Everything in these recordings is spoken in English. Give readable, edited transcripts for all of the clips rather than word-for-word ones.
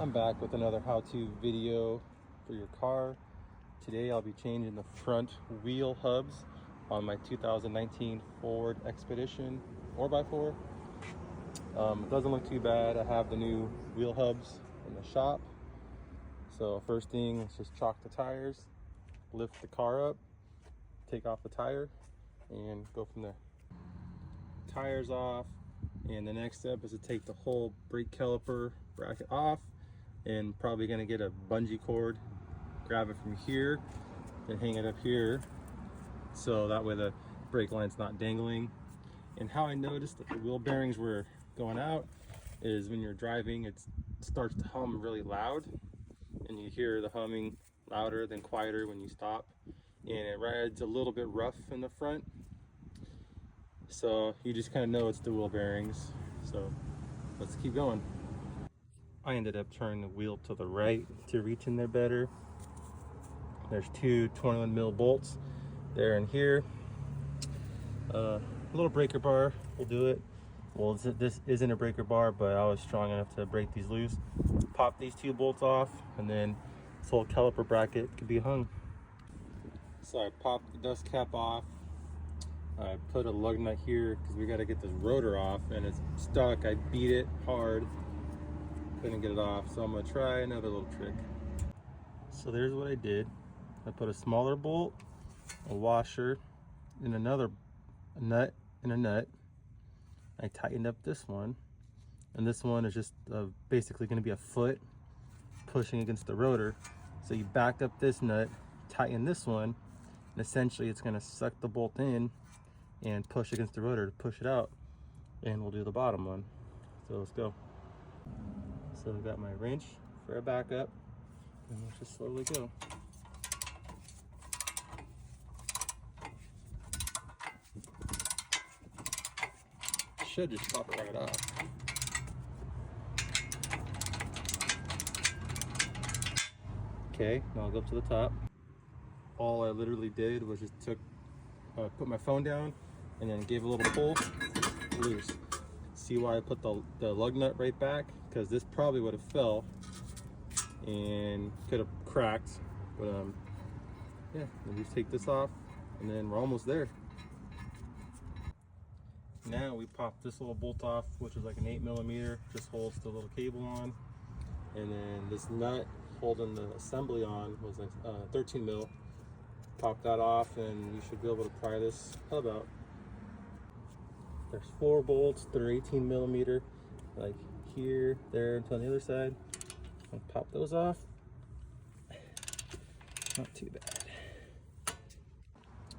I'm back with another how-to video for your car. Today I'll be changing the front wheel hubs on my 2019 Ford Expedition 4x4. It doesn't look too bad. I have the new wheel hubs in the shop. So first thing, let's just chalk the tires, lift the car up, take off the tire, and go from there. Tires off, and the next step is to take the whole brake caliper bracket off, and probably gonna get a bungee cord, grab it from here and hang it up here so that way the brake line's not dangling. And how I noticed that the wheel bearings were going out is when you're driving, it starts to hum really loud, and you hear the humming louder than quieter when you stop, and it rides a little bit rough in the front, so you just kind of know it's the wheel bearings. So let's keep going. I ended up turning the wheel to the right to reach in there better. There's two 21mm bolts there and here. A little breaker bar will do it. Well, this isn't a breaker bar, but I was strong enough to break these loose. Pop these two bolts off, and then this whole caliper bracket could be hung. So I popped the dust cap off. I put a lug nut here because we got to get this rotor off, and it's stuck. I beat it hard, couldn't get it off, so I'm gonna try another little trick. So there's what I did. I put a smaller bolt, a washer, and another nut and a nut. I tightened up this one, and this one is just basically going to be a foot pushing against the rotor. So you back up this nut, tighten this one, and essentially it's going to suck the bolt in and push against the rotor to push it out, and we'll do the bottom one. So let's go. So I've got my wrench for a backup, and let's just slowly go. Should just pop it right off. Okay, now I'll go up to the top. All I literally did was just put my phone down and then gave a little pull, loose. See why I put the lug nut right back? Because this probably would have fell and could have cracked. But yeah, then just take this off, and then we're almost there. Now we pop this little bolt off, which is like an 8mm, just holds the little cable on. And then this nut holding the assembly on was like 13mm. Pop that off, and you should be able to pry this hub out. There's 4 bolts that are 18mm, like here, there, and on the other side. I'll pop those off. Not too bad.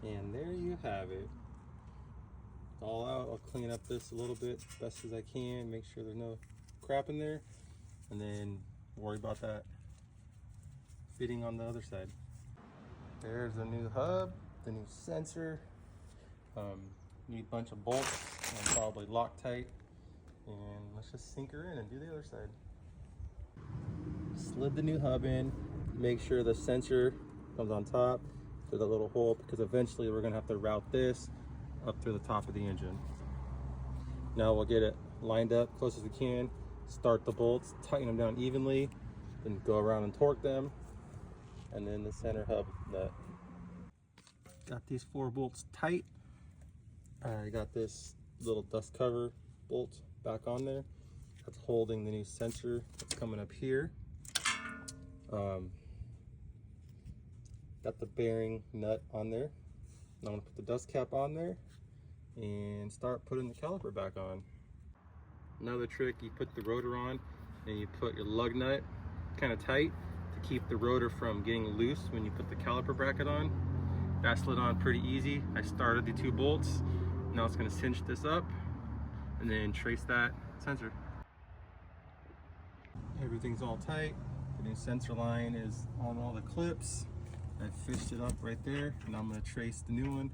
And there you have it. All out. I'll clean up this a little bit best as I can, make sure there's no crap in there, and then worry about that fitting on the other side. There's the new hub, the new sensor. Need a bunch of bolts and probably Loctite, and let's just sink her in and do the other side. Slid the new hub in, make sure the sensor comes on top through the little hole, because eventually we're gonna have to route this up through the top of the engine. Now we'll get it lined up close as we can, start the bolts, tighten them down evenly, then go around and torque them, and then the center hub nut. Got these 4 bolts tight. I got this little dust cover bolt back on there. That's holding the new sensor that's coming up here. Got the bearing nut on there. Now I'm gonna put the dust cap on there and start putting the caliper back on. Another trick, you put the rotor on and you put your lug nut kind of tight to keep the rotor from getting loose when you put the caliper bracket on. That slid on pretty easy. I started the 2 bolts. Now it's gonna cinch this up and then trace that sensor. Everything's all tight. The new sensor line is on all the clips. I fished it up right there, and I'm gonna trace the new one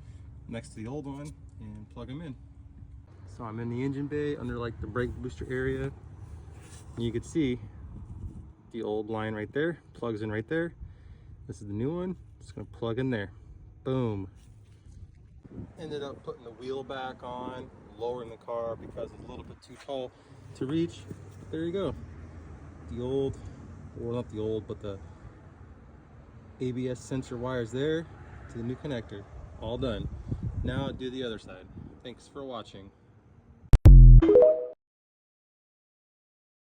next to the old one and plug them in. So I'm in the engine bay under like the brake booster area. And you can see the old line right there, plugs in right there. This is the new one, just gonna plug in there. Boom. Ended up putting the wheel back on, lowering the car because it's a little bit too tall to reach. There you go. The old well, not the old, but the ABS sensor wires there to the new connector. All done. Now do the other side. Thanks for watching.